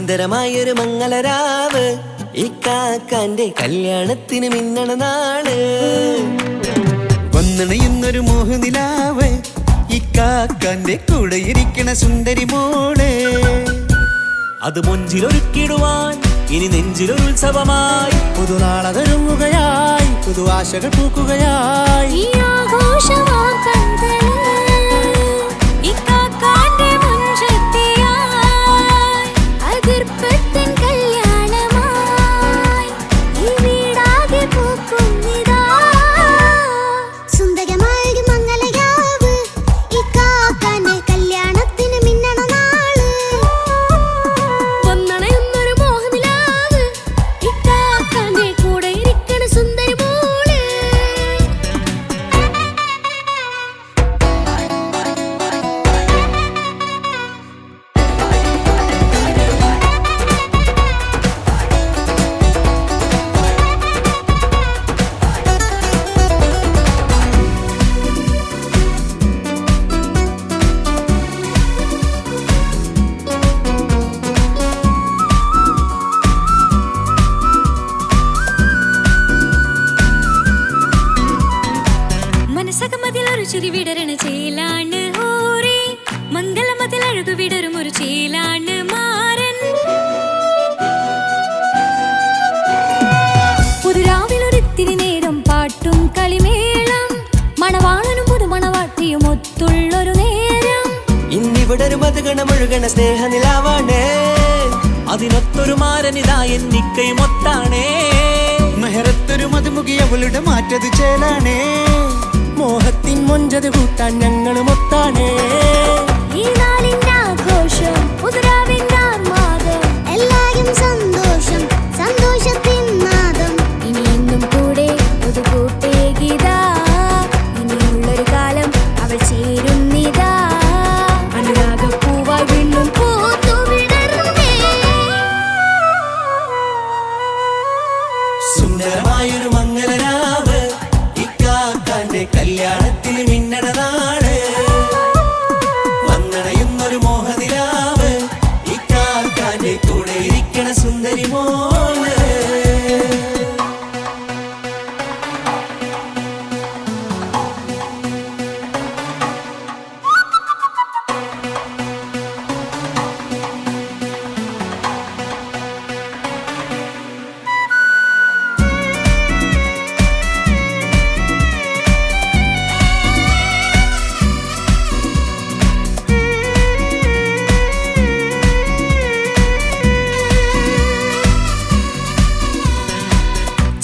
സുന്ദരമായൊരു മംഗളരാവ് ഇക്കാക്കാന്റെ കല്യാണത്തിന് മിന്നണ നാള്. വന്നണയുന്നൊരു മോഹനിലാവ് ഇക്കാക്കാന്റെ കൂടെ ഇരിക്കണ സുന്ദരി മോള്. അത് മൊഞ്ചിലൊരുക്കിടുവാൻ ഇനി നെഞ്ചിലൊരു ഉത്സവമായി പുതുനാളതൊരുങ്ങുകയായി പുതുവാശകൾ പൂക്കുകയായി. ചിരി വിടരണ ചേലാണ് ഹോറി മംഗളമതിൽ അഴകു വിടരും ഒരു ചേലാണ് മാരൻ. പുതുരാവിലൊരിത്തിരി നേരം പാട്ടും കളിമേളം മണവാളനും പുതുമണവാട്ടിയും ഒത്തുള്ളൊരു നേരം. ഇന്നിവിടെ ഒരു മധുഗണമൊഴുകണ സ്നേഹനിലാവാണേ അതിനൊത്തൊരു മാരനിതാ എന്നിക്കയും ഒത്താണേ. മെഹറത്തൊരു മധുമുഖി അവളുടെ മാറ്റത് ചേലാണേ മോഹത്തിൻ മൊഞ്ചത് കൂട്ടാൻ ഞങ്ങളും ഒത്താണേ. ഈ നാളിന്റെ ആഘോഷം പുതുരാവിന്റെ ആർമാദം എല്ലാരും സന്തോഷം സന്തോഷത്തിൻ നാദം. ഇനി എന്നും കൂടെ പുതുകൂട്ടേ ഗീതാ ഇനിയുള്ളൊരു കാലം അവൾ ചേരുന്നിതാ അനുരാഗപ്പൂവായി വീണ്ടും പൂത്തു വിടർന്നേ. സുന്ദരമായൊരു മംഗളരാവ് ഇക്കാക്കാന്റെ കല്യാണത്തിന് മിന്നണ നാള്. വന്നണയുന്നൊരു മോഹനിലാവ് ഇക്കാക്കാന്റെ കൂടെ ഇരിക്കണ സുന്ദരി മോള്.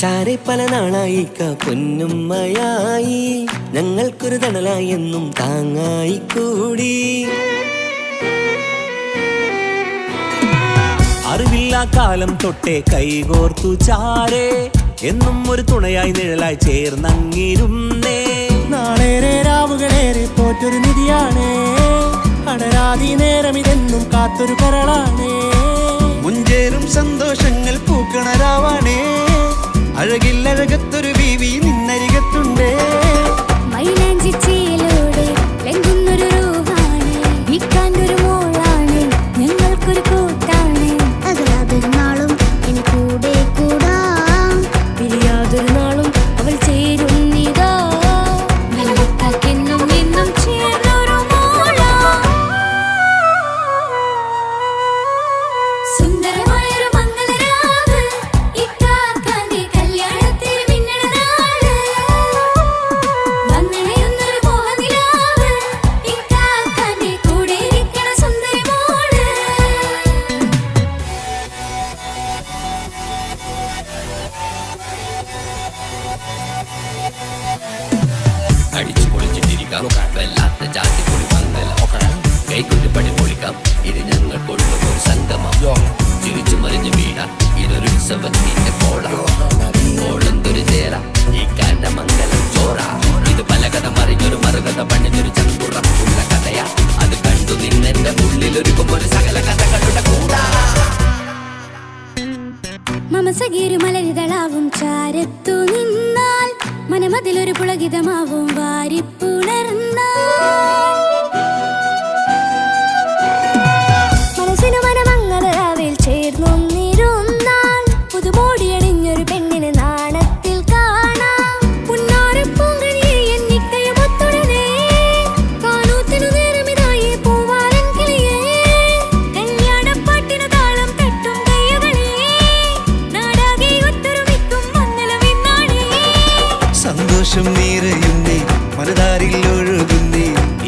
ചാരെ പല നാളായി പൊന്നുമ്മയായി ഞങ്ങൾക്കൊരു തണലായി എന്നും താങ്ങായി കൂടി. അറിവില്ലാ കാലം തൊട്ടേ കൈകോർത്തു ചാരെ എന്നും ഒരു തുണയായി നിഴലായി ചേർന്നങ്ങിരുന്നേ. നാളേറെ രാവുകളേറെ പോറ്റൊരു നിധിയാണേ അടരാതി നേരം ഇതെന്നും കാത്തൊരു കരളാണേ. മുഞ്ചേറും സന്തോഷങ്ങൾ പൂക്കണരാവാണേ അഴകില്ലഴകത്തൊരു ബീവി നിന്നരികത്തുണ്ടേ. മൈലാഞ്ചിച്ചേലോടെ ലംഘുന്നൊരു രൂപാണ് വിക്കാനൊരു മോളാണ് ഞങ്ങൾക്കൊരു കൂട്ടാണ്. അകലാതൊരു നാളും ഇനി കൂടെ കൂടാം പിരിയാതൊരു നാളും അവൾ ചേരുന്നിതാ നൽകാക്കെന്നും എന്നും ചേർന്നൊരു മോള. സുന്ദരമായൊരു മംഗളരാവ് ഇക്കാക്കാന്റെ കല്യാണത്തിന് മിന്നണ നാള്. വന്നണയുന്നൊരു മോഹനിലാവ് ഇക്കാക്കാന്റെ കൂടെ ഇരിക്കണ സുന്ദരി മോള്. അടിച്ചു പൊളിച്ചിട്ടിരിക്കാം വല്ലാത്ത ജാതി പൊളി മംഗലം കൈകൊട്ടി പണി പൊളിക്കാം ഇത് ഞങ്ങൾ കൊള്ളും ഒരു സംഗമം. ചിരിച്ചു മറിഞ്ഞു വീണ ഇതൊരു ഉത്സവത്തിന്റെ കോളന്തൊരു ചേര ഈ കാന്റെ മംഗലം ചോറ. ഇത് പലകഥ മറിഞ്ഞൊരു മറുകഥ പണിഞ്ഞൊരു ചങ്കുറപ്പുള്ള കഥയാ അത് കണ്ടു നിന്നെന്റെ ഉള്ളിലൊരുക്കും ഒരു സകല കഥകളുടെ കൂടാ. മമസഗീരു മലരിതളാവും ചാരത്തു നിന്നാൽ മനമതിലൊരു പുളകിതമാവും വാരിപ്പുണർന്നാൽ. മനസ്സിനു മനമംഗളരാവിൽ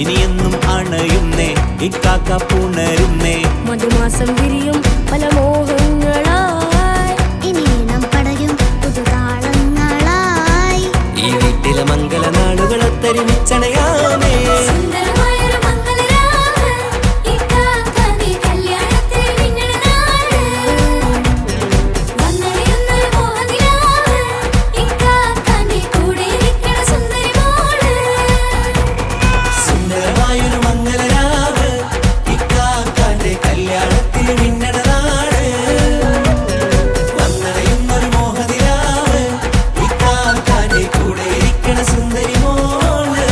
ഇനിയെന്നും അണയുന്നേ ഇക്കാക്ക പുണരുന്നേ മധുമാസം വിരിയും പല മോഹങ്ങളായി ഇനി നാം പടരും പുതുതാളങ്ങളായി ഈ വീട്ടിലെ മംഗളനാളുകളൊത്തരിമിച്ചണയാമേ സുന്ദരമായൊരു മംഗളരാവ് ഇക്കാക്ക നീ കല്യാണത്തിൽ മിന്നണ നാള് വന്നടിയുന്നൊരു മോഹനിലാവ് ഇക്കാക്ക നീ കൂടെ ഇരിക്കണ സുന്ദരി മോള് സുന്ദരമായൊരു മംഗളരാവ് ഇക്കാക്കാന്റെ കല്യാണത്തിൽ മിന്നണ നാട് വന്നടയുന്നൊരു മോഹനിലാവ് ഇക്കാക്കാന്റെ കൂടെ ഇരിക്കണ സുന്ദരി മോള്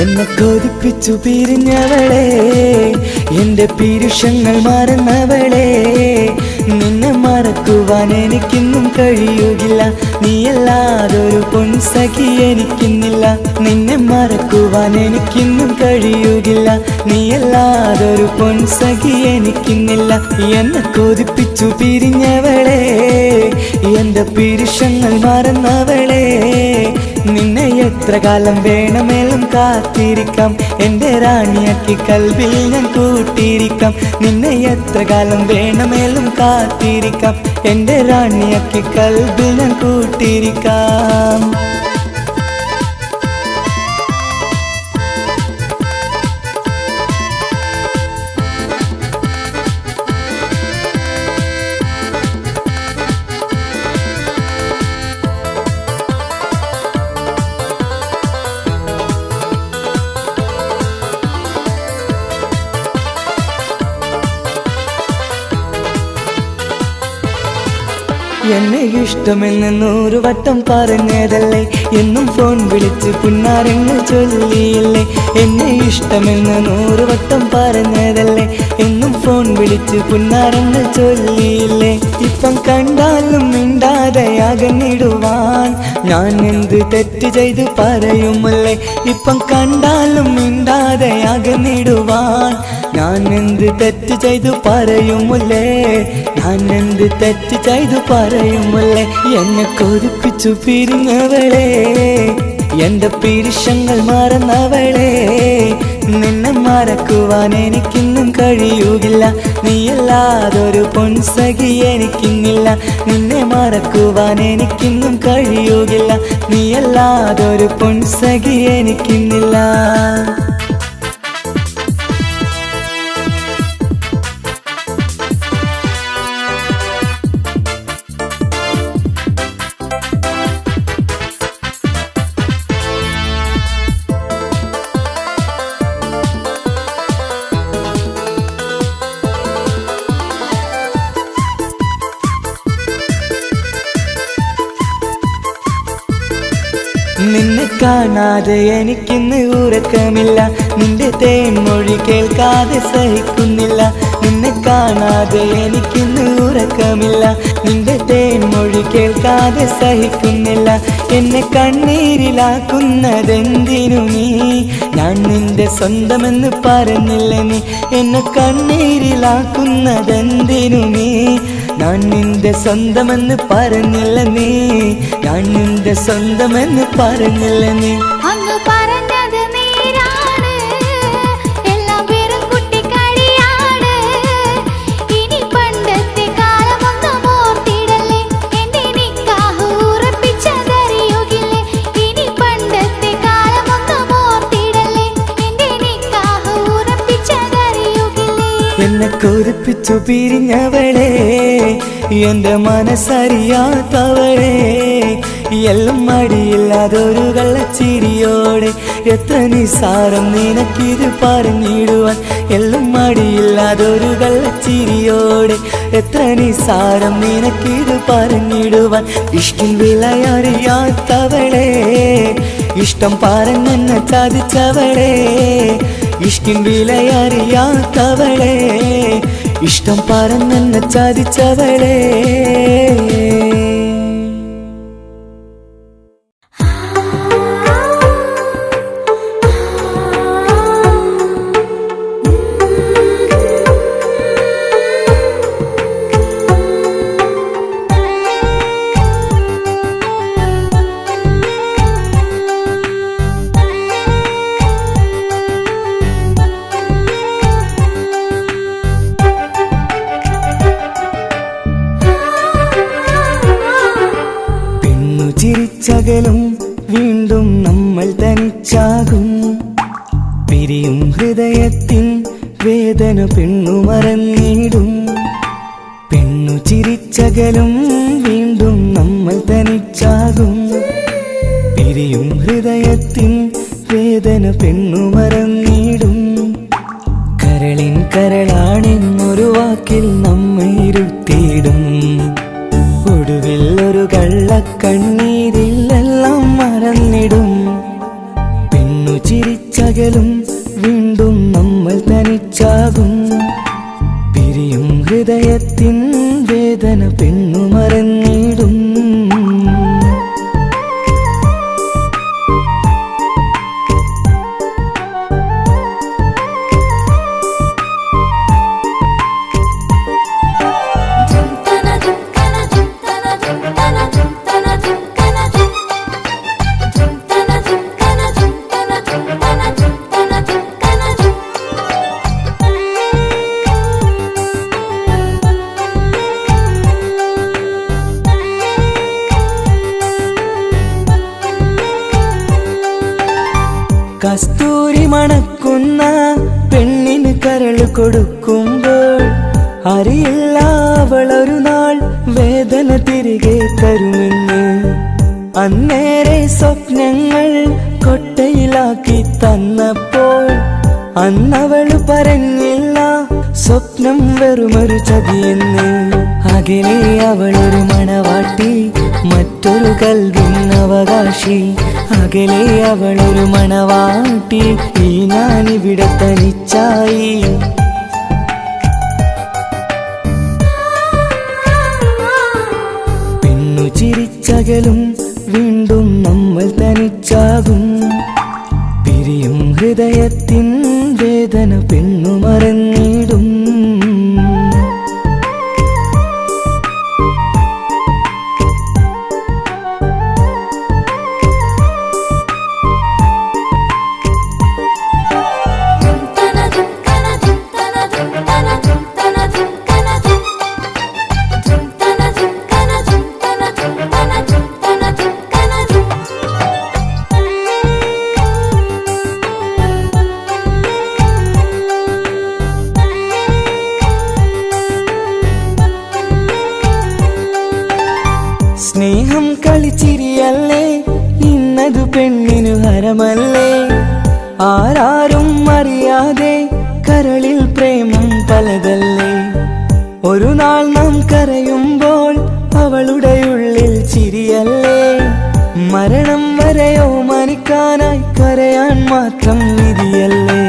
എന്നെ കൊതിപ്പിച്ചു പിരിഞ്ഞവളെ എന്റെ പീരുഷങ്ങൾ മറന്നവളെ നിന്നെ മറക്കുവാൻ എനിക്കിന്നും കഴിയുകില്ല നീയല്ലാതൊരു പൊൻസഖി എനിക്കിന്നില്ല നിന്നെ മറക്കുവാൻ എനിക്കിന്നും കഴിയുകില്ല നീയല്ലാതൊരു പൊൻസഖി എനിക്കിന്നില്ല എന്നെ കൊതിപ്പിച്ചു പിരിഞ്ഞവളെ എന്റെ പീരുഷങ്ങൾ മറന്നവളെ നിന്നെ എത്ര കാലം വേണമെങ്കിലും കാത്തിരിക്കാം എന്റെ റാണിയാക്കി കൽവിൽ ഞാൻ കൂട്ടിയിരിക്കാം നിന്നെ എത്ര കാലം വേണമെങ്കിലും കാത്തിരിക്കാം എന്റെ റാണിയാക്കി കൽവിൽ ഞാൻ കൂട്ടിയിരിക്കാം എന്നെ ഇഷ്ടമെന്ന് 100 വട്ടം പറഞ്ഞതല്ലേ എന്നും ഫോൺ വിളിച്ച് പുന്നാരങ്ങൾ ചൊല്ലിയില്ലേ എന്നെ ഇഷ്ടമെന്ന് 100 വട്ടം പറഞ്ഞതല്ലേ എന്നും ഫോൺ വിളിച്ച് പുന്നാരങ്ങൾ ചൊല്ലിയില്ലേ ഇപ്പം കണ്ടാലും മിണ്ടാതെ അകന്നിടുവാൻ ഞാൻ എന്ത് തെറ്റ് ചെയ്ത് പറയുമല്ലേ ഇപ്പം കണ്ടാലും മിണ്ടാതെ അകന്നിടുവാൻ ഞാൻ എന്ത് തെറ്റ് ചെയ്തു പറയുമല്ലേ ഞാൻ എന്ത് തെറ്റ് ചെയ്തു പറയുമല്ലേ എന്നെ കൊതിപ്പിച്ചു പിരിഞ്ഞവളെ എന്റെ പീരുഷങ്ങൾ മറന്നവളെ നിന്നെ മറക്കുവാൻ എനിക്കിന്നും കഴിയുകില്ല നീയല്ലാതൊരു പൊൻസഖി എനിക്കിന്നില്ല നിന്നെ മറക്കുവാൻ എനിക്കിന്നും കഴിയുകില്ല നീയല്ലാതൊരു പൊൻസഖി എനിക്കിന്നില്ല നിന്നെ കാണാതെ എനിക്കിന്ന് ഉറക്കമില്ല നിന്റെ തേൻമൊഴി കേൾക്കാതെ സഹിക്കുന്നില്ല നിന്നെ കാണാതെ എനിക്കിന്ന് ഉറക്കമില്ല നിന്റെ തേൻമൊഴി കേൾക്കാതെ സഹിക്കുന്നില്ല എന്നെ കണ്ണീരിലാക്കുന്നതെന്തിനു നീ ഞാൻ നിന്റെ സ്വന്തമെന്ന് പറഞ്ഞില്ല നീ എന്നെ കണ്ണീരിലാക്കുന്നതെന്തിനു നീ ഞാൻ നിന്റെ സ്വന്തമെന്ന് പറഞ്ഞില്ല നീ ഞാൻ നിന്റെ സ്വന്തമെന്ന് പറഞ്ഞില്ല നീ അങ്ങ് പറഞ്ഞത് നേരാണ് എല്ലാം വെറും കുട്ടിക്കളിയാണ് ഇനി പണ്ടത്തെ കാലമൊന്നും ഓർത്തിടല്ലേ എന്റെ നിക്കാഹ് ഉറപ്പിച്ചതറിയുകില്ലേ ഇനി പണ്ടത്തെ കാലമൊന്നും ദുഃഖിച്ചു പിരിഞ്ഞവളെ എന്റെ മനസ്സറിയാത്തവളെ എല്ലാം മടിയില്ലാതൊരു കള്ളച്ചിരിയോടെ എത്ര നിസാരം നിനക്കിത് പറഞ്ഞിടുവാൻ എല്ലാം മടിയില്ലാതൊരു കള്ളച്ചിരിയോടെ എത്ര നിസാരം നിനക്കിത് പറഞ്ഞിടുവാൻ ഇഷ്ടം വിലയറിയാത്തവളെ ഇഷ്ടം പറഞ്ഞെന്നെ ചതിച്ചവളെ ഇഷ്ടം വിലയറിയാത്തവളെ ഇഷ്ടം പറഞ്ഞെന്നെ ചതിച്ചവളെ ചിരിച്ചകലും വീണ്ടും നമ്മൾ തനിച്ചാകും പിരിയും ഹൃദയത്തിൻ വേദന പെണ്ണു മറന്നിടും പെണ്ണു ചിരിച്ചകലും വീണ്ടും നമ്മൾ തനിച്ചാകും പിരിയും ഹൃദയത്തിൻ വേദന പെണ്ണു മറന്നിടും കരളിൻ കരളാണെന്നൊരു വാക്കിൽ നമ്മെ ഇരുത്തിയിടും ഒടുവിൽ ഒരു കള്ളക്കണ്ണീരിലെല്ലാം മറന്നിടും പെണ്ണു ചിരിച്ചകലും വീണ്ടും നമ്മൾ തനിച്ചാകും പിരിയും ഹൃദയത്തിൻ വേദന പെണ്ണു മറന്നിടും കസ്തൂരി മണക്കുന്ന പെണ്ണിന് കരള് കൊടുക്കുമ്പോൾ അറിയില്ല അവളൊരു നാൾ വേദന തിരികെ തരുമെന്ന് അന്നേരെ സ്വപ്നങ്ങൾ കൊട്ടയിലാക്കി തന്നപ്പോൾ അന്നവള് പറഞ്ഞില്ല സ്വപ്നം വെറുമൊരു ചതിയെന്ന് അകലെ അവളൊരു മണവാട്ടി മറ്റൊരു കൽവിൻ അവകാശി അകലെ അവളൊരു മണവാട്ടി ഈ ഞാനിവിടെ തനിച്ചായി പെണ്ണു ചിരിച്ചകലും വീണ്ടും നമ്മൾ തനിച്ചാകും പിരിയും ഹൃദയത്തിൻ വേദന പെണ്ണു മറന്നിടും സ്നേഹം കളിച്ചിരിയല്ലേ ഇന്നതു പെണ്ണിനു ഹരമല്ലേ ആരാരും അറിയാതെ കരളിൽ പ്രേമം പലതല്ലേ ഒരു നാൾ നാം കരയുമ്പോൾ അവളുടെ ഉള്ളിൽ ചിരിയല്ലേ മരണം വരെയോ മരിക്കാനായി കരയാൻ മാത്രം വിധിയല്ലേ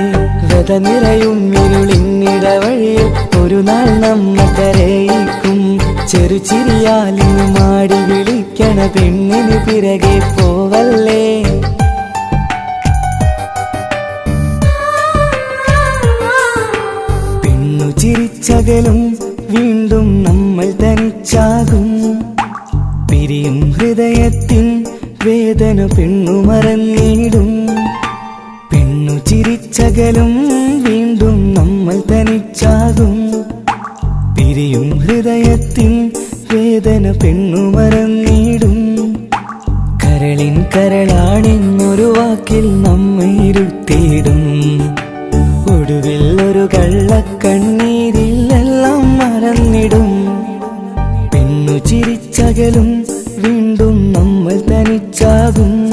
വ്യത നിറയും ഇരുളിന്നിടവഴിയിൽ ഒരു നാൾ നമ്മ കരയിക്കും ചെറുചിരിയാലിന് മാടി വിളിക്കണ പെണ്ണിന് പിറകെ പോവല്ലേ പെണ്ണു ചിരിച്ചകലും വീണ്ടും നമ്മൾ തനിച്ചാകും പിരിയും ഹൃദയത്തിൻ വേദന പെണ്ണു മറന്നിടും പെണ്ണു ചിരിച്ചകലും വീണ്ടും നമ്മൾ തനിച്ചാകും പിരിയും ഹൃദയത്തിൻ വേദന പെണ്ണു മറന്നിടും കരളിൻ കരളാണെന്നൊരു വാക്കിൽ നമ്മെ ഇരുത്തിയിടും ഒടുവിൽ ഒരു കള്ളക്കണ്ണീരിലെല്ലാം ചിരിച്ചകലും വീണ്ടും നമ്മൾ തനിച്ചാകും.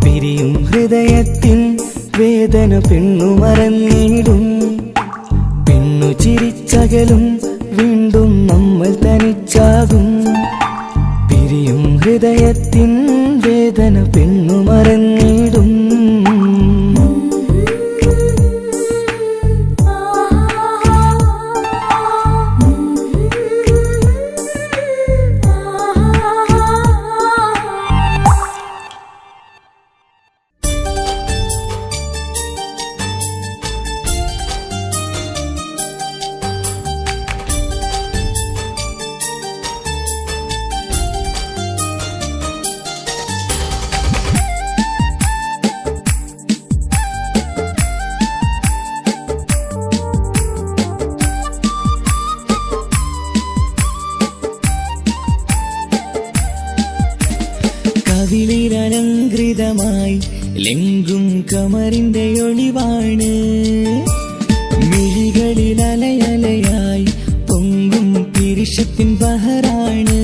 പിരിയും ഹൃദയത്തിൻ വേദന പെണ്ണു മറന്നിടും. പെണ്ണു ചിരിച്ചകലും വീണ്ടും നമ്മൾ തനിച്ചാകും. പിരിയും ഹൃദയത്തിൻ വേദന പെണ്ണു മറന്നിടും. കവിളിലലങ്കൃതമായി ലെങ്കും കമറിന്റെ ഒളിവാണ്. മിഴികളിൽ അലയലയായി പൊങ്കും പിരിശത്തിൻ ബഹറാണ്.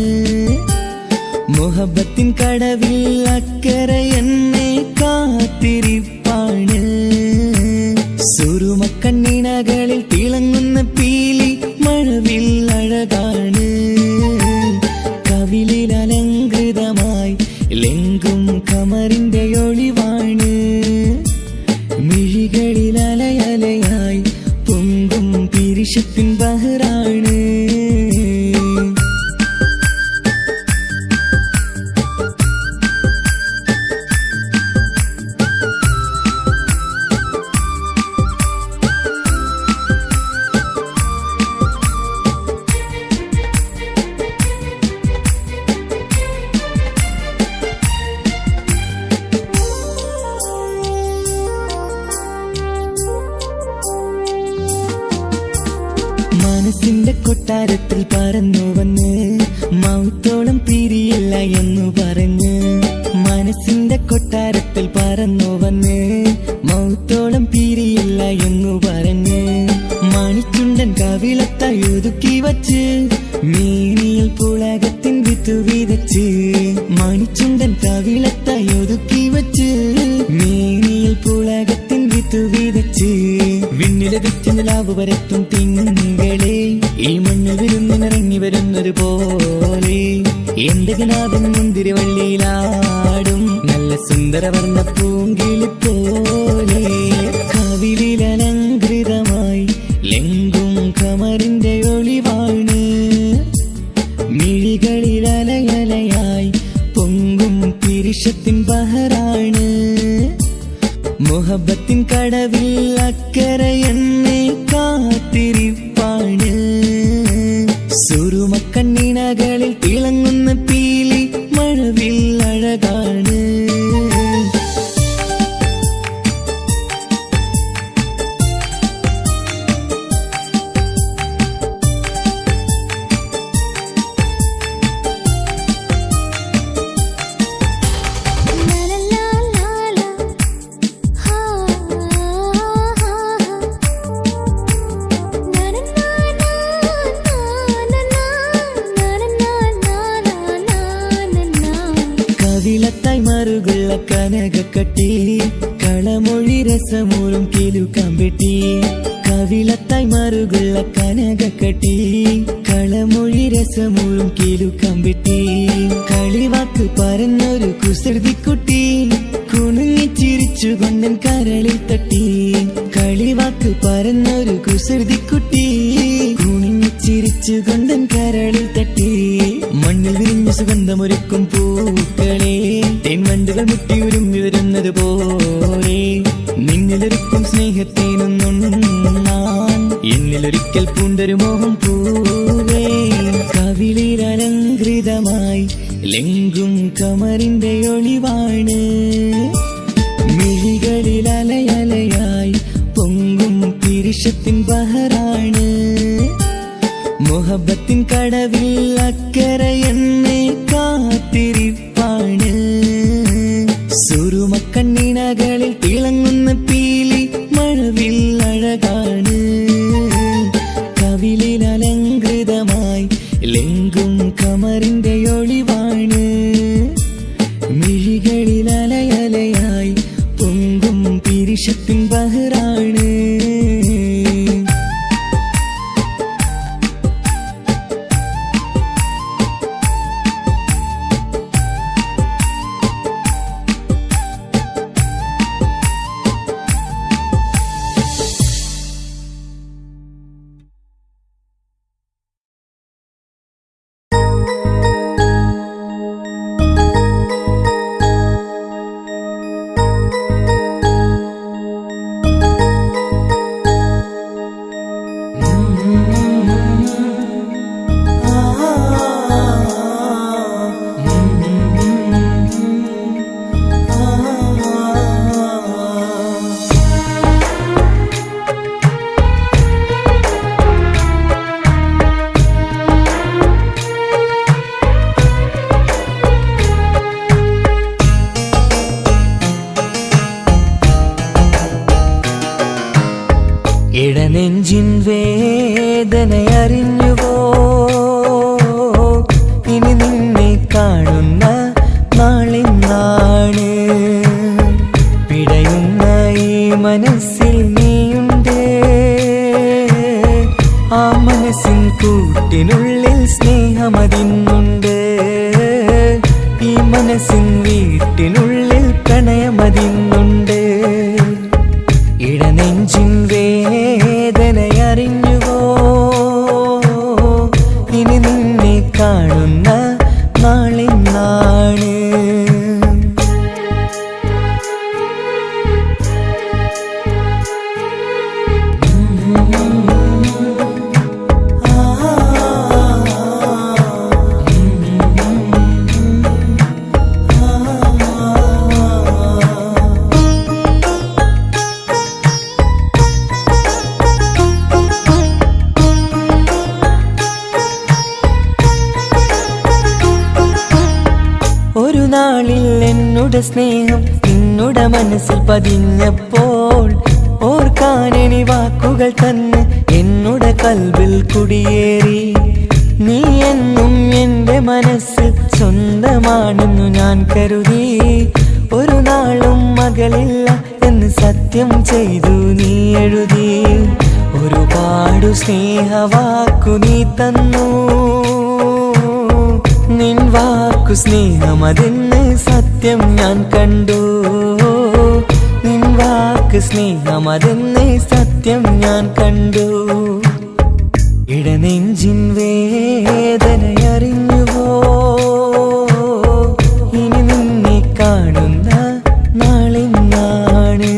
മുഹബത്തിൻ കടവിൽ അക്കരെ എന്നെ കാത്തിരിപ്പാണ്. സുറുമക്കണ്ണിണകളിൽ തിളങ്ങുന്ന പീലി മഴവിൽ അഴകാണ്. കവിളിൽ അലങ്കൃതമായി ലെങ്കും കമറിന്റെ ഒളിവാണ്. മിഴികളിൽ അലയലയായി പൊങ്കും പിരിശത്തിൻ ബഹറാണ്. മനസ്സിന്റെ കൊട്ടാരത്തിൽ പറന്നു വന്ന് മൗത്തോളം പിരിയില്ല എന്നു പറഞ്ഞ്. മനസ്സിന്റെ കൊട്ടാരത്തിൽ പറന്നു വന്ന് മൗത്തോളം പിരിയില്ല എന്നു പറഞ്ഞ്. മണിച്ചുണ്ടൻ കവിളത്തായി ഒതുക്കി വച്ച് മേനിയിൽ പുളകത്തിൻ വിത്തു വിതച്ച്. മണിച്ചുണ്ടൻ കവിളത്തായി ഒതുക്കി വച്ച് മേനിയിൽ പുളകത്തിൻ വിത്തു വിതച്ച്. വിണ്ണിലെ വിറ്റുനിലാവ് വരത്തും തിങ്കളെ ഈ മണ്ണിൽ വിരുന്നിനിറങ്ങി വരുന്നത് പോലെ. എന്റെ കിനാവിൻ മുന്തിരിവള്ളിയിലാടും നല്ല സുന്ദരവർണ്ണ പൂങ്കിളി പോലെ. കവിളിലലങ്കൃതമായി ലെങ്കും കമറിന്റെ ഒളിവാണ്. മിഴികളിൽ അലയലയായി പൊങ്കും പിരിശത്തിൻ ബഹറാണ്. മുഹബത്തിൻ കടവിൽ അക്കരെ എന്നെ കാത്തിരിപ്പാണ്. സുറുമക്കണ്ണിണകളിൽ തിളങ്ങുന്ന പീലി മഴവിൽ അഴകാണ്. കവിളത്തായി മറുകുള്ള കനകക്കട്ടി കളമൊഴി രസമൂറും കിലുക്കാമ്പെട്ടി. കവിളത്തായി മറുകുള്ള കനകക്കട്ടി കളമൊഴി രസമൂറും കിലുക്കാമ്പെട്ടി. കളിവാക്ക് പറഞ്ഞൊരു കുസൃതിക്കുട്ടി കുണുങ്ങിച്ചിരിച്ചു കൊണ്ടൻ കരളിൽ തട്ടി. കളിവാക്ക് പറഞ്ഞൊരു കുസൃതിക്കുട്ടി കുണുങ്ങിച്ചിരിച്ചു കൊണ്ടൻ കരളിൽ തട്ടി. മണ്ണിൽ വിരിഞ്ഞ സുഗന്ധമൊരുക്കും പൂക്കളെ തേൻവണ്ടുകൾ മുട്ടിയുരുമ്പി വരുന്നത് പോലെ. നിന്നിലൊരുക്കും സ്നേഹത്തേനൊന്നുണ്ണാൻ എന്നിലൊരിക്കൽ പൂണ്ടൊരു മോഹം പൂവേ. കവിളിലലങ്കൃതമായി ലെങ്കും കമറിന്റെ ഒളിവാണ്. മിഴികളിൽ അലയലയായി പൊങ്കും പിരിശത്തിൻ ബഹറാണ്. മുഹബത്തിൻ കടവിൽ അക്കരെ എന്നെ കാത്തിരിപ്പാണ്. സുറുമക്കണ്ണിണകളിൽ തിളങ്ങുന്ന പീലി മഴവിൽ അഴകാണ്. കവിളിലലങ്കൃതമായി ലെങ്കും കമറിന്റെ ഇടനെഞ്ചിൻ വേദനയറിഞ്ഞുവോ ഇനി നിന്നെ കാണുന്ന നാളിന്നാണ് പിടയുന്ന ഈ മനസ്സിൽ നീയുണ്ട് ആ മനസ്സിൻ കൂട്ടിനുള്ളിൽ സ്നേഹമതിന്നുണ്ട് ഈ മനസ്സിൻ വീട്ടിനുള്ളിൽ പ്രണയമതിന്നുണ്ട് ഇടനെഞ്ചിൻ വേദനയറിഞ്ഞുവോ ഇനി നിന്നെ കാണുന്ന നാളിന്നാണ് ഒരു നാളിൽ എന്നുടെ സ്നേഹം നിന്നുടെ മനസ്സിൽ പതിഞ്ഞപ്പോൾ ഓർക്കാനെനി വാക്കുകൾ തന്നെ എന്നുടെ കൽബിൽ കുടിയേറി നീ എന്നും എൻ്റെ മനസ്സിൽ സ്വന്തമാണെന്നു ഞാൻ കരുതി ഒരു നാളും മകളില്ല എന്ന് സത്യം ചെയ്തു നീ എഴുതി ഒരുപാടു സ്നേഹവാക്കു നീ തന്നു നിൻ വാക്കു സ്നേഹമതെന്ന് സത്യം ഞാൻ കണ്ടു നിൻ വാക്ക് സ്നേഹമതെന്ന് സത്യം ഞാൻ കണ്ടു ഇടനെഞ്ചിൻ വേദനയറിഞ്ഞുവോ ഇനി നിന്നെ കാണുന്ന നാളിന്നാണ്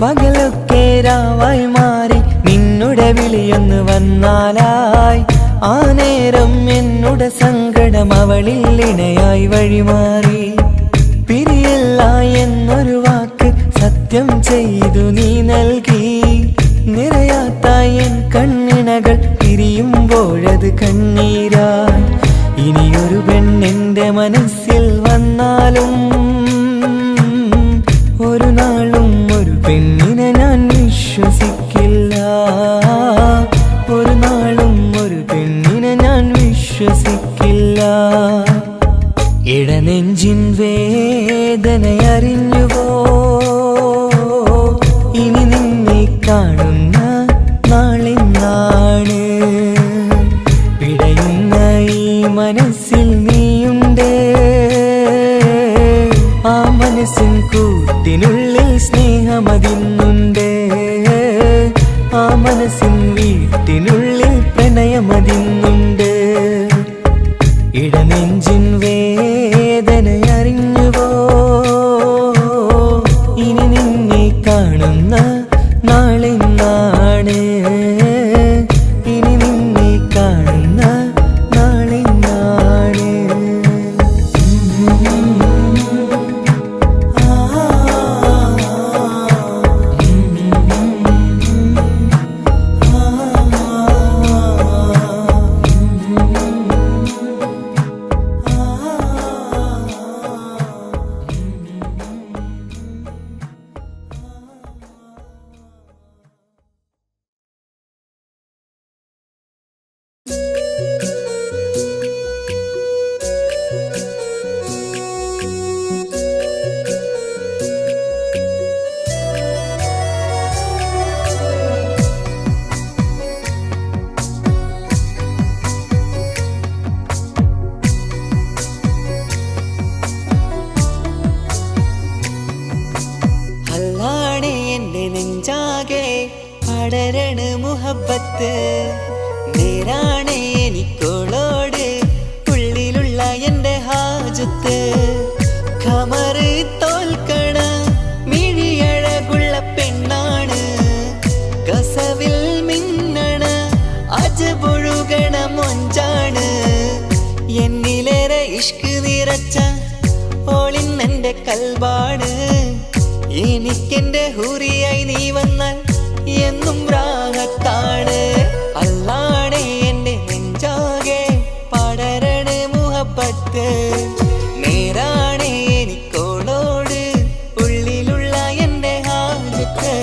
പകലൊക്കെ രാവായി മാറി നിന്നുടെ വിളിയൊന്ന് വന്നാലായി ആ നേരം എന്നുടെ സങ്കടം അവളിൽ ഇണയായി വഴിമാറി പിരിയില്ല എന്നൊരു വാക്ക് സത്യം ചെയ്തു നീ നൽകി നിറയാത്ത എൻ കണ്ണിണകൾ പിരിയുമ്പോഴത് കണ്ണീരായി ഇനിയൊരു പെണ്ണെന്റെ മനസ്സിൽ വന്നാലും ഒരു നാളും ഒരു പെണ്ണിനെ ഞാൻ വിശ്വസിക്കില്ല ഒരു നാളും ഒരു പെണ്ണിനെ ഞാൻ വിശ്വസിക്കില്ല ഇടനെഞ്ചിൻ വേദനയറിഞ്ഞുവോ ഇനി നിന്നെ കാണുന്ന നാളിന്നാണ് പിടയുന്ന ഈ മനസ്സിൽ നീയുണ്ട് ആ മനസ്സിൻ കൂട്ടിനുള്ളിൽ സ്നേഹമതിന്നുണ്ട് ആ മനസ്സിൻ വീട്ടിനുള്ളിൽ പ്രണയമതിന്നുണ്ട് ഇടനെഞ്ചിൻ വേദനയറിഞ്ഞുവോ ഇനി നിന്നെ കാണുന്ന നാളിന്നാണ് ഇനി നിന്നെ കാണുന്ന നാളിന്നാണ് പടരണ മുഹബത്ത് നേരാണ് എനിക്കോളോട് ഉള്ളിലുള്ള എൻ്റെ ഹാജത്ത് ഖമറ് തോൽക്കണ മിഴിയഴകുള്ള പെണ്ണാണ് കസവിൽ മിന്ന നിറച്ച ഓളിന്നെന്റെ കൽബാണ്. എനിക്കെന്റെ ഹൂറിയായി നീ വന്നാൽ എന്നും രാഗത്താണ്. അല്ലാണേ എന്റെ നെഞ്ചാകെ പടരണ മുഹബത്ത്. നേരാണേ എനിക്കോളോട് ഉള്ളിലുള്ള എന്റെ ഹാജത്ത്.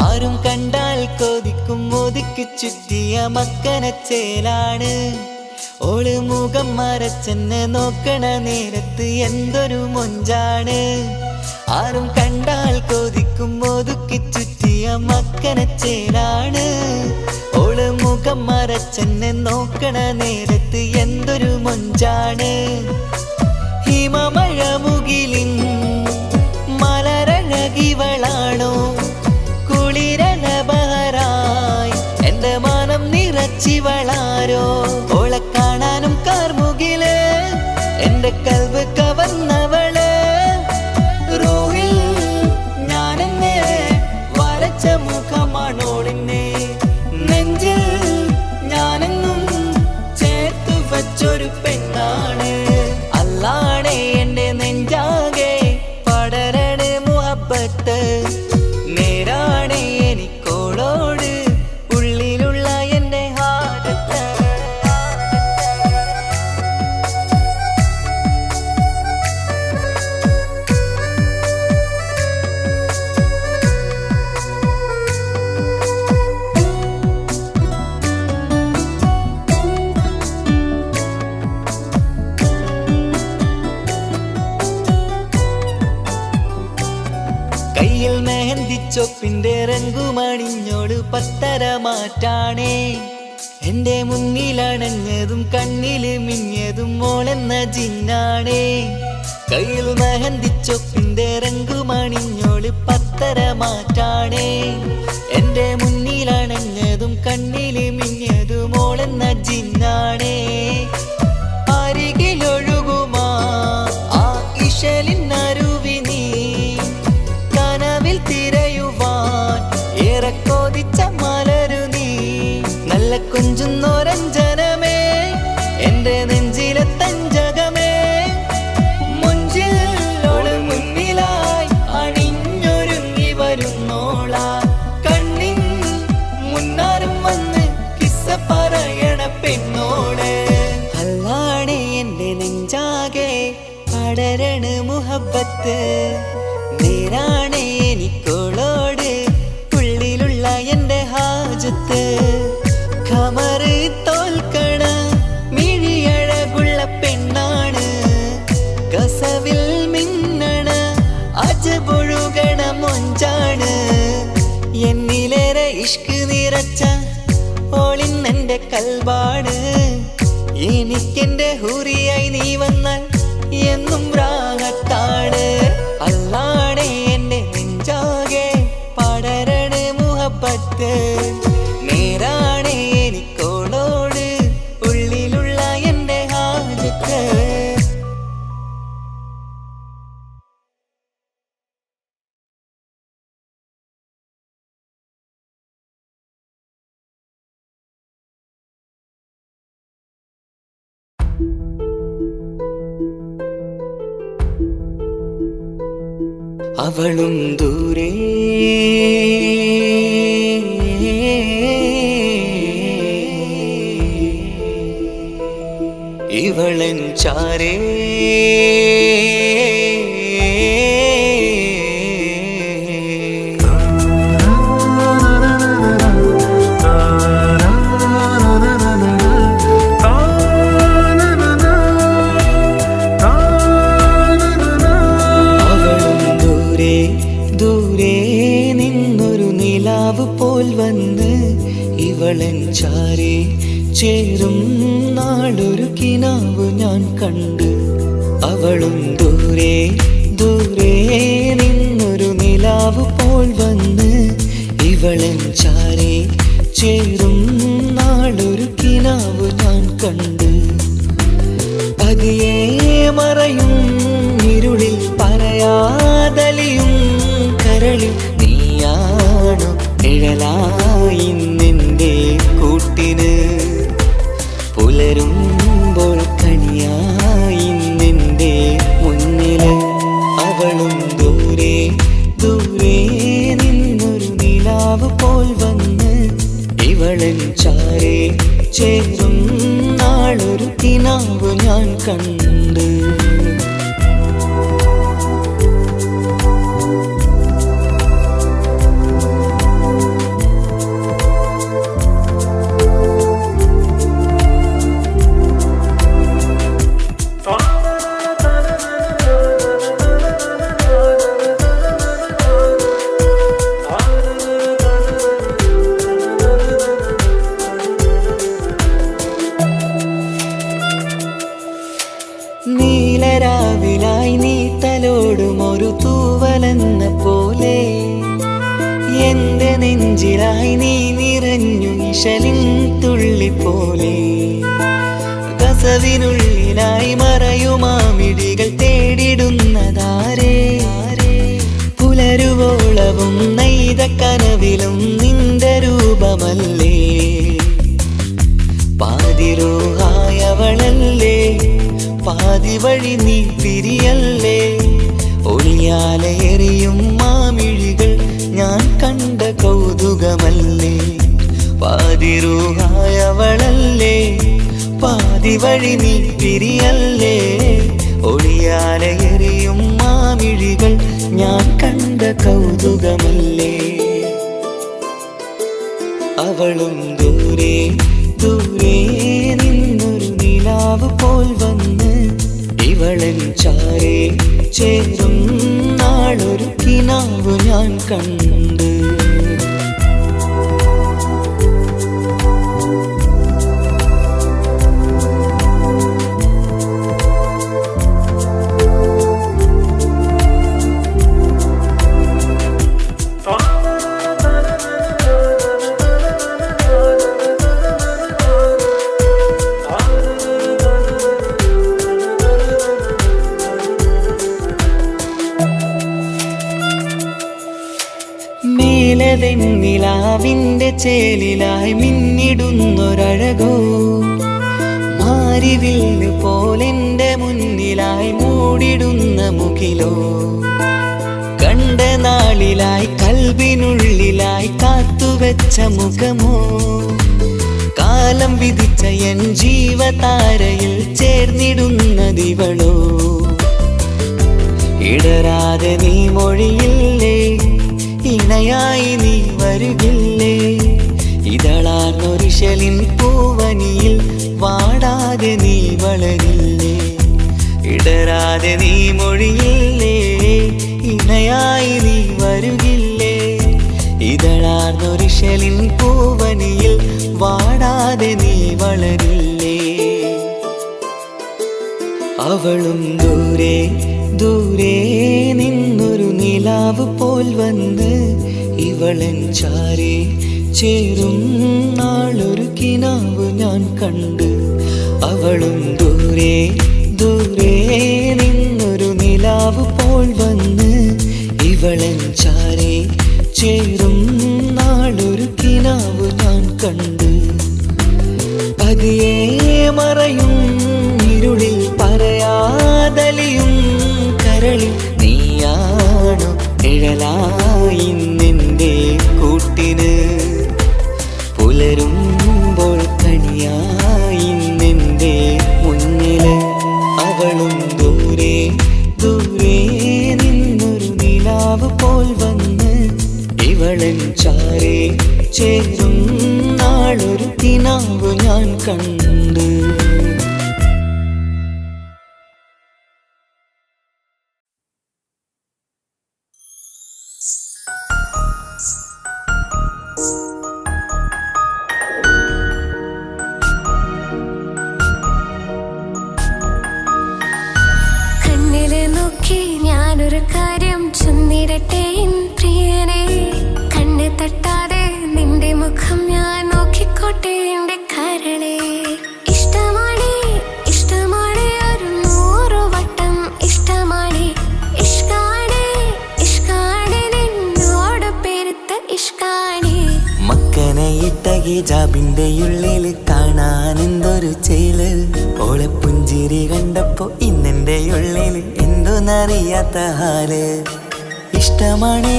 ആരും കണ്ടാൽ കൊതിക്കും ഒതുക്കി ചുറ്റിയ മക്കനച്ചേലാണ്. ഓള് മുഖം മറച്ചെന്നെ നോക്കണ നേരത്ത് എന്തൊരു മൊഞ്ചാണ്. ആരും കണ്ടാൽ കൊതിക്കും ഒതുക്കി ചുറ്റിയ മക്കനച്ചേലാണ്. ഓള് മുഖം മറച്ചെന്നെ നോക്കണ നേരത്ത് എന്തൊരു മൊഞ്ചാണ്. ഹിമമഴ മുകിലിൻ മലരഴകിവളാണോ കുളിരലബഹരായി എന്റെ മാനം നിറച്ചിവളാരോ. ഓളെ കാണാനും കാർമുകില് എന്റെ കൽവ് കവർന്നവള്. റൂഹിൽ ഞാനെന്നെ വരച്ച മുഖമാണോളിന്നെ. നെഞ്ചിൽ ഞാനെന്നും ചേർത്തു വച്ചൊരു പെണ്ണാണ്. അല്ലാണേ എന്റെ നെഞ്ചാകെ പടരണ മുഹബത്ത്. നേരാണേ എനിക്കോളോട് ഉള്ളിലുള്ള എന്റെ ഹാജത്ത്. കയ്യിൽ മെഹന്തിച്ചൊപ്പിന്റെ രംഗുമണിഞ്ഞോട് പത്തര മാറ്റാണേ. എന്റെ മുന്നിലണഞ്ഞതും കണ്ണില് മിഞ്ഞതും മോളെന്ന ജിന്നാണേ. കയ്യിൽ മെഹന്തിച്ചൊപ്പിന്റെ രംഗുമണിഞ്ഞോട് പത്തര മാറ്റാണേ. എന്റെ മുന്നിലണഞ്ഞതും കണ്ണില് മിഞ്ഞതും മോളെന്ന ജിന്നാണേ. അരികിലൊഴുകുമാ ആ ഇശലിനരുവി നീ കനവിൽ തിരയുവാൻ ഏറെ കൊതിച്ച മലരു നീ. നല്ല കുഞ്ചുന്നോരഞ്ജനമേ എന്റെ നെഞ്ചിലെ തഞ്ചകമേ. മുഞ്ചിൽ ഓള് മുന്നിലായി അണിഞ്ഞൊരുങ്ങി വരുന്നോള. കണ്ണിൻ മുന്നാരും വന്ന് കിസ്സ പറയണ പെണ്ണോട്. അല്ലാണേ എന്റെ നെഞ്ചാകെ പടരണ മുഹബത്ത്. നേരാണേ എനിക്കോളോട് ഉള്ളിലുള്ള എന്റെ ഹാജത്ത്. ഖമറ് തോൽക്കണ മിഴിയഴകുള്ള പെണ്ണാണ്. കസവിൽ മിന്നണ അജബൊഴുകണ മൊഞ്ചാണ്. എന്നിലേറെ ഇഷ്ക് നിറച്ച ഓളിന്നെന്റെ കൽബാണ്. എനിക്കെന്റെ ഹൂറിയായി നീ വന്നാൽ എന്നും രാഗത്താണ്. അല്ലാണേ എന്റെ നെഞ്ചാകെ പടരണ മുഹബത്ത്. നേരാണേ എനിക്കോളോട് ഉള്ളിലുള്ള എന്റെ ഹാജത്ത്. അവളും ദൂരെ ഇവളൻ ചാരേ. ദൂരെ നിന്നൊരു നിലാവ് പോൽ വന്ന് ഇവളൻ ചാരേ ചേരും നാളൊരു കിനാവ് ഞാൻ കണ്ട്. അവളും ദൂരെ ദൂരെ നിന്നൊരു നിലാവ് പോൽ വന്ന് ഇവളൻ ചാരേ ചേരും നാളൊരു കിനാവ് ഞാൻ കണ്ട്. പതിയെ മറയും ഇരുളിൽ പറയാതലിയും കരളിൽ നീയാണോ നിഴലായി നിന്റെ കൂട്ടിന്. പുലരുമ്പോൾ കണിയായി നിന്റെ മുന്നില്. അവളും ദൂരെ ദൂരെ നിന്നൊരു നിലാവ് പോൽ വന്ന് ഇവളൻ ചാരേ ചേരും നാളൊരു കിനാവ് ഞാൻ കണ്ട്. നീലരാവിലായി നീ തലോടുമൊരു തൂവലെന്ന പോലെ എന്റെ നെഞ്ചിലായി നീ നിറഞ്ഞു ഇശലിൻ തുള്ളി പോലെ. കസവിനുള്ളിലായി മറയുമാമിടികൾ തേടിടുന്നതാരേ. പുലരുവോളവും നെയ്ത കനവിലും നിന്റെ രൂപമല്ലേ. പാതിരോഹായവളല്ലേ പാതി വഴി നീ പിരിയല്ലേ. ഒളിയാലെറിയും മാമിഴികൾ ഞാൻ കണ്ട കൗതുകമല്ലേ. പാതിരൂഹായവളല്ലേ പാതി വഴി നീ പിരിയല്ലേ. ഒളിയാലെറിയും മാമിഴികൾ ഞാൻ കണ്ട കൗതുകമല്ലേ. അവളും ദൂരെ ദൂരെ നിന്നൊരു നിലാവ് പോൽ വന്ന് ഇവളൻ ചാരേ ചേരും നാളൊരു കിനാവ് ഞാൻ കണ്ട്. നിലാവിന്റെ ചേലിലായി മിന്നിടുന്നൊരഴകോ മാരിവില്ല് പോലെന്റെ മുന്നിലായി മൂടിടുന്ന മുകിലോ. കണ്ട നാളിലായി കൽബിനുള്ളിലായി കാത്തുവെച്ച മുഖമോ. കാലം വിധിച്ച എൻ ജീവതാരയിൽ ചേർന്നിടുന്നതിവളോ. ഇടരാതെ നീ മൊഴിയില്ലേ ഇണയായി നീ വരുകില്ലേ. ഇതളാർന്നൊരിശലിൻ പൂവനിയിൽ വാടാതെ നീ വളരില്ലേ. ഇടരാതെ നീ മൊഴിയില്ലേ ഇണയായി നീ വരുകില്ലേ. ഇതളാർന്നൊരിശലിൻ പൂവനിയിൽ വാടാതെ നീ വളരില്ലേ. അവളും ദൂരെ ദൂരെ നിന്നൊരു നിലാവ് പോൽ വന്ന് ഇവളൻ ചാരേ ചേരും നാളൊരു കിനാവ് ഞാൻ കണ്ട്. അവളും ദൂരെ ദൂരെ നിന്നൊരു നിലാവ് പോൽ വന്ന് ഇവളൻ ചാരേ ചേരും നാളൊരു കിനാവ് ഞാൻ കണ്ട്. പതിയെ മറയും ഇരുളിൽ പറയാതലിയും കരളിൽ നീയാണോ നിഴലായി നിന്റെ കൂട്ടിന്. പുലരുമ്പോൾ കണിയായി നിന്റെ മുന്നില്. അവളും ദൂരെ ദൂരെ നിന്നൊരു നിലാവ് പോൽ വന്ന് ഇവളൻ ചാരേ ചേരും നാളൊരു കിനാവ് ഞാൻ കണ്ട്. കണ്ണിലെ നോക്കി ഞാനൊരു കാര്യം ചൊന്നിടട്ടെ പ്രിയനെ. കണ്ണ് തട്ടാതെ മുഖം ഞാൻ നോക്കിക്കോട്ടെ എന്റെ കരളെ. ഇഷ്ടമാണ് ഇഷ്ടമാണ് ഒരു 100 വട്ടം ഇഷ്ടമാണ്. ഇഷ്കാണ് ഇഷ്കാണ് നിന്നോട് പെരുത്ത ഇഷ്കാണ്. മക്കനെ ഇട്ട ഹിജാബിന്റെ ഉള്ളിൽ കാണാൻ എന്തൊരു ചേല്. ഓളെ പുഞ്ചിരി കണ്ടപ്പോ ഇന്നെന്റെ ഉള്ളിൽ എന്തോന്നറിയാത്ത ഹാല്. ഇഷ്ടമാണ്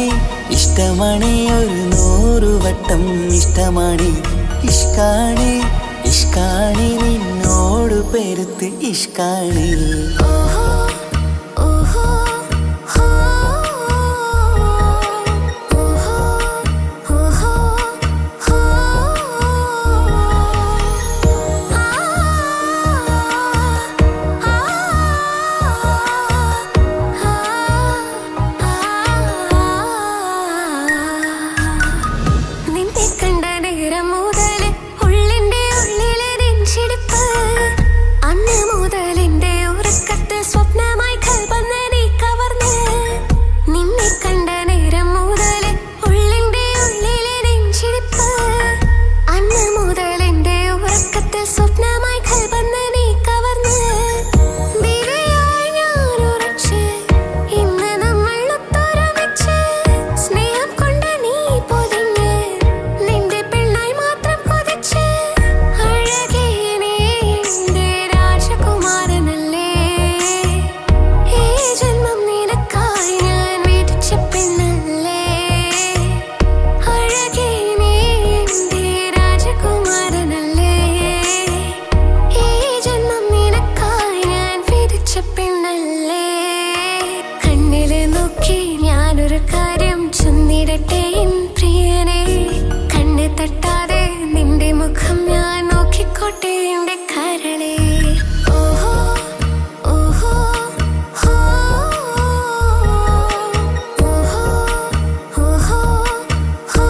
ഇഷ്ടമാണ് ഒരു 100 വട്ടം ഇഷ്ടമാണ്. ഇഷ്കാണ് ഇഷ്കാണ് നിന്നോട് പെരുത്ത് ഇഷ്കാണ്. ഓഹോ ഓഹോ ഹോ ഓഹോ ഓഹോ ഹോ നിന്നെ കണ്ട നേരം മുതൽ ഉള്ളിന്റെ ഉള്ളിലെ നെഞ്ചിടിപ്പ്. അന്ന് മുതൽ എന്റെ ഉറക്കത്തിൽ സ്വപ്നമായി കൽപ്പന നീ കവർന്ന്. നിന്നെ കണ്ട നേരം മുതൽ ഉള്ളിന്റെ ഉള്ളിലെ നെഞ്ചിടിപ്പ്. അന്ന് മുതൽ എന്റെ ഉറക്കത്തിൽ സ്വപ്നമായി കൽപ്പന നീ കവർന്ന്. ദിവ്യയായി ഞാൻ ഉറച്ച് ഇന്ന് നമ്മൾ ഒത്തൊരുമിച്ച്. സ്നേഹം കൊണ്ട് നീ പൊതിഞ്ഞ് നിന്റെ പെണ്ണായി മാത്രം കൊതിച്ച്. അഴകേ നീ എന്റെ രാജകുമാരനല്ലേ. ഈ ജന്മം നിനക്കായി ഞാൻ വിധിച്ച പെണ്ണല്ലേ. അഴകേ നീ എന്റെ രാജകുമാരനല്ലേ. ഈ ജന്മം നിനക്കായി ഞാൻ വിധിച്ച പെണ്ണല്ലേ. കണ്ണില് നോക്കി ഞാനൊരു കാര്യം ചൊന്നിടട്ടെ എൻ പ്രിയനെ. കണ്ണ് തട്ടാതെ നിന്റെ മുഖം ഞാൻ നോക്കിക്കോട്ടെ എന്റെ കരളെ. ഓഹോ ഓഹോ ഹോ ഓഹോ ഓഹോ ഹോ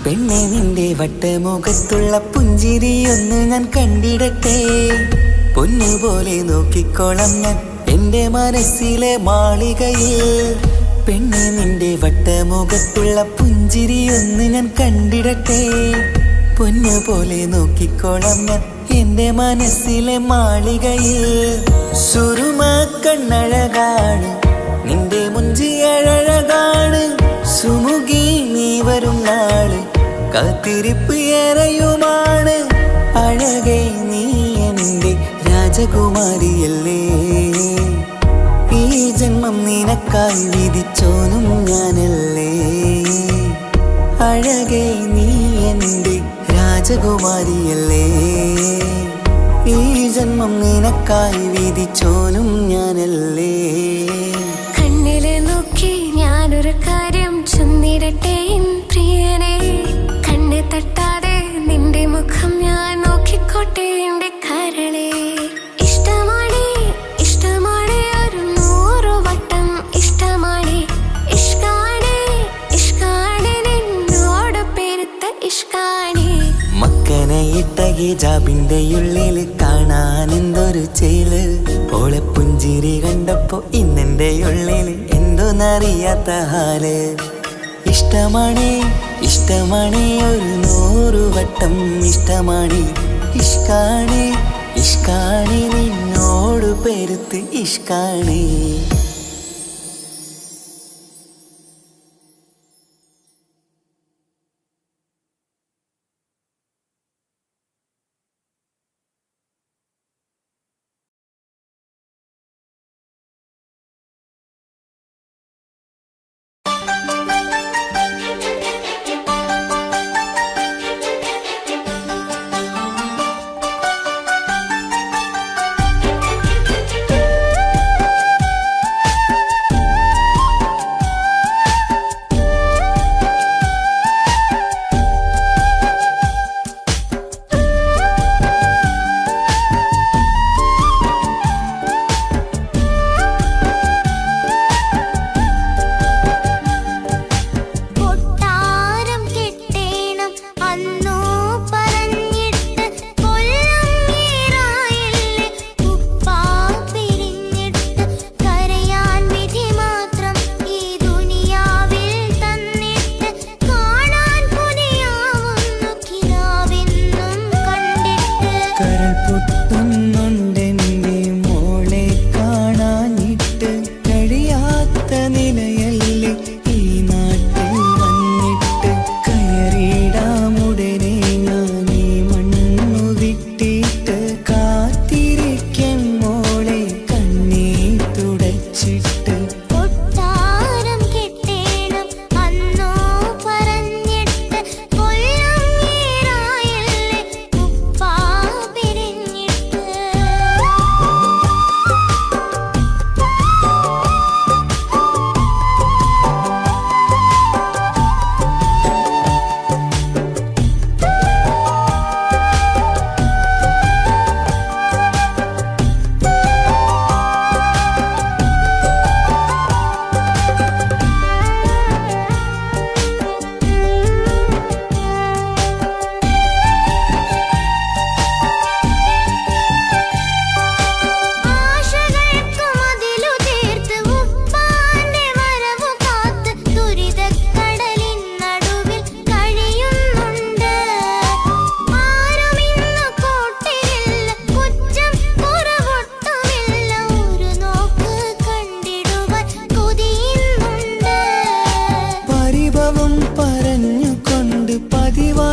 പെണ്ണെ നിന്റെ വട്ടമുഖത്തുള്ള പുഞ്ചിരി ഒന്ന് ഞാൻ കണ്ടിടട്ടെ. പൊന്നുപോലെ നോക്കിക്കോളാം ഞാൻ എന്റെ മനസ്സിലെ മാളികയിൽ. പെണ്ണെ നിന്റെ വട്ടമുഖത്തുള്ള പുഞ്ചിരി ഒന്ന് ഞാൻ കണ്ടിടട്ടെ. പൊന്നുപോലെ നോക്കിക്കോളാം ഞാൻ എന്റെ മനസ്സിലെ മാളികയിൽ. സുറുമ കണ്ണഴകാണ് നിന്റെ മുഞ്ചി അഴകാണ്. സുമുഖി നീ വരും നാള് കാത്തിരിപ്പ് ഏറെയുമാണ്. അഴകേ നീ എന്റെ രാജകുമാരിയല്ലേ. ഈ ജന്മം നിനക്കായി വിധിച്ചോനും ഞാനല്ലേ. അഴകേ നീ എന്റെ രാജകുമാരിയല്ലേ. ഈ ജന്മം നിനക്കായി വിധിച്ചോനും ഞാനല്ലേ. കണ്ണില് നോക്കി ഞാനൊരു കാര്യം ചൊന്നിടട്ടെ എൻ പ്രിയനെ. കണ്ണ് തട്ടാതെ നിന്റെ മുഖം ഞാൻ നോക്കിക്കോട്ടെ എന്റെ കരളെ. ഇഷ്ടമാണ് ഇഷ്ടമാണ് ഒരു 100 വട്ടം ഇഷ്ടമാണ്. ഇഷ്കാണ് ഇഷ്കാണ് നിന്നോട് പെരുത്ത ഇഷ്കാണ്. മക്കനെ ഇട്ട ഹിജാബിന്റെ ഉള്ളിൽ കാണാൻ എന്തൊരു ചേല്. ഓളെ പുഞ്ചിരി കണ്ടപ്പോ ഇന്നെന്റെ ഉള്ളിൽ എന്തോന്നറിയാത്ത ഹാല്. ഇഷ്ടമാണ് ഇഷ്ടമാണ് ഒരു 100 വട്ടം ഇഷ്ടമാണ്. ഇഷ്കാണ് ഇഷ്കാണ് നിന്നോട് പെരുത്ത് ഇഷ്കാണ്.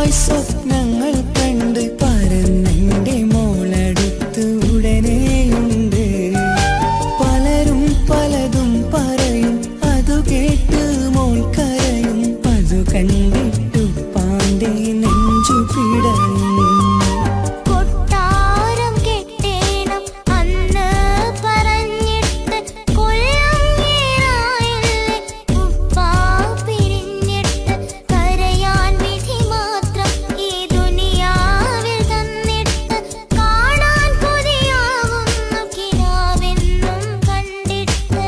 ഒന്നായി സ്വപ്നങ്ങൾ കണ്ട് പറന്നെന്റെ മോളടുത്ത് ഉടനെയുണ്ട്. പലരും പലതും പറയും, അതു കേട്ട് മോൾ കരയും. അതു കണ്ടിട്ടു പാണ്ഡെ നെഞ്ചു പിടയും. കൊട്ടാരം കെട്ടേണം അന്ന് പറഞ്ഞിട്ട് കൊല്ലം ഏറായില്ലേ ഉപ്പാ പിരിഞ്ഞിട്ട്. കരയാൻ വിധി മാത്രം ഈ ദുനിയാവിൽ തന്നിട്ട്. കാണാൻ കൊതിയാവുന്നു കിനാവെന്നും കണ്ടിട്ട്.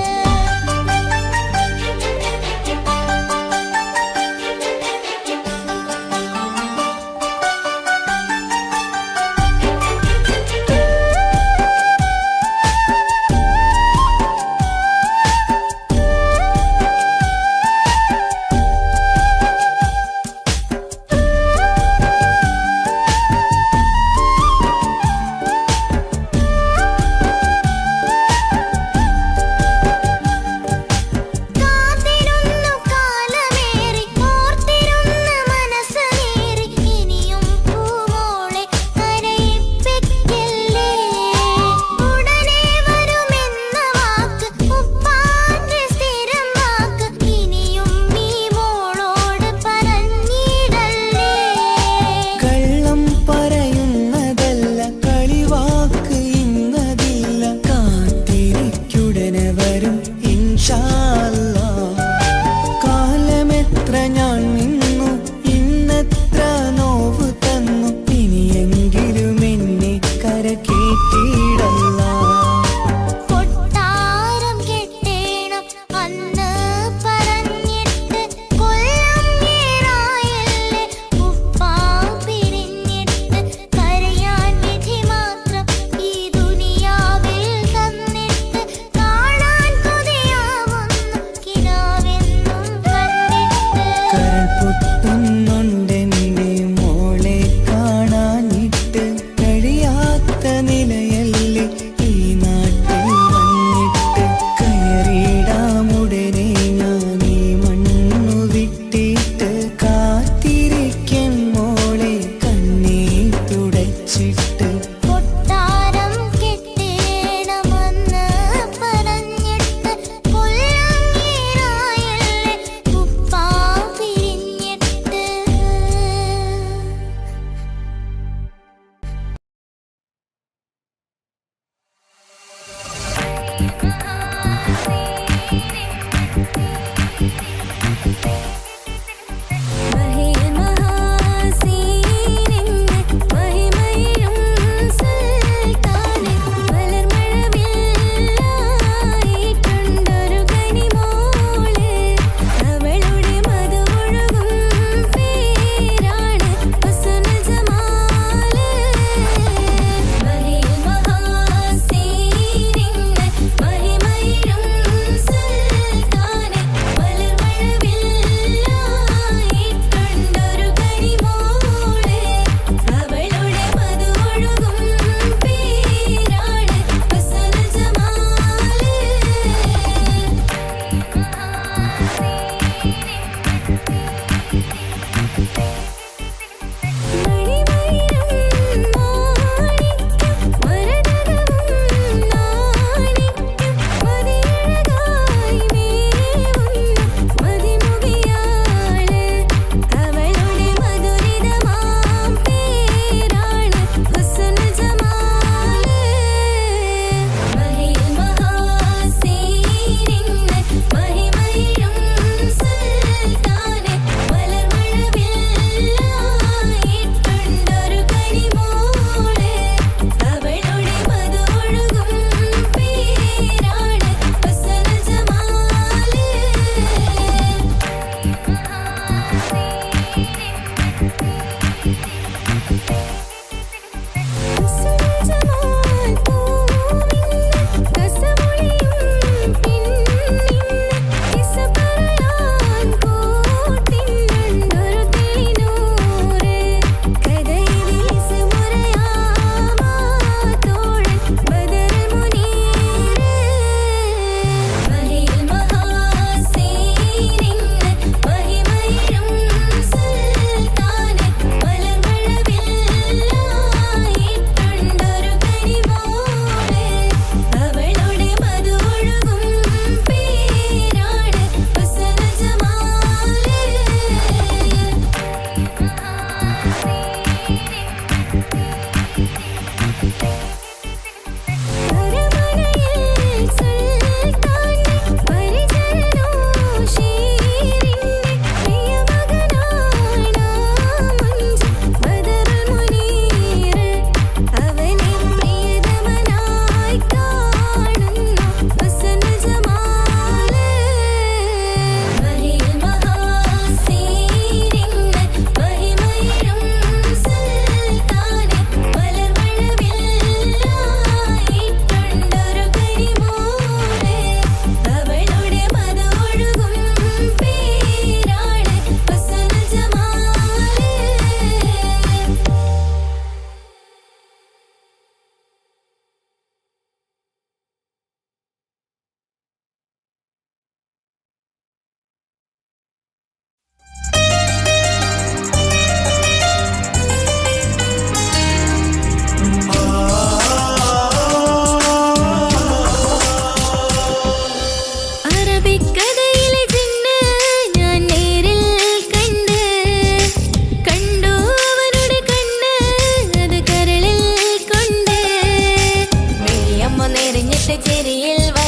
കാത്തിരുന്നു കാലമേറി ഓർത്തിരുന്ന മനസ്സ് നേറി. ഇനിയും പൂവോളെ കരയിപ്പിക്കല്ലേ. ഉടനെ വരുമെന്ന വാക്ക് ഉപ്പാന്റെ സ്ഥിരം വാക്ക്. ഇനിയും ഈ മോളോട് പറഞ്ഞിടല്ലേ. കള്ളം പറയുന്നതല്ല, കളിവാക്ക് ഇന്നതില്ല. കാത്തിരിക്കുടനെ വരും ഇൻഷാ അല്ലാഹ്. കാലമെത്ര ഞാൻ നിന്നു, ഇന്നെത്ര നോവ് തന്നു. ഇനിയെങ്കിലും എന്നെ കരകേറ്റിയിടല്ല. കൊട്ടാരം കെട്ടേണം അന്ന് പറഞ്ഞിട്ട് കൊല്ലം ഏറായില്ലേ ഉപ്പാ പിരിഞ്ഞിട്ട്. കരയാൻ വിധി മാത്രം ഈ ദുനിയാവിൽ തന്നിട്ട്. കാണാൻ കൊതിയാവുന്നു കിനാവെന്നും കണ്ടിട്ട്. കരൾ പൊട്ടുന്നുണ്ടെന്റെ മോളെ കാണാനിട്ട്. കഴിയാത്ത നിലയല്ലേ ഈ നാട്ടിൽ വന്നിട്ട്. കയറിയിടാമുടനെ ഞാൻ ഈ മണ്ണു വിട്ടിട്ട്. കാത്തിരിക്കും മോളെ കണ്ണീർ തുടച്ചിട്ട്. കൊട്ടാരം കെട്ടേണമെന്ന് പറഞ്ഞിട്ട് കൊല്ലം ഏറായില്ലേ ഉപ്പാ പിരിഞ്ഞിട്ട്. മഹിമയും സുൽത്താനെ മലർമഴവില്ലായിട്ടുണ്ടൊരു കനിമോള്. അവളുടെ മധുവൊഴുകും പേരാണ് ഹുസ്നുൽ ജമാല്. മഹിമഹാസീനിന് മഹിമയും പുഞ്ചിരിയിൽ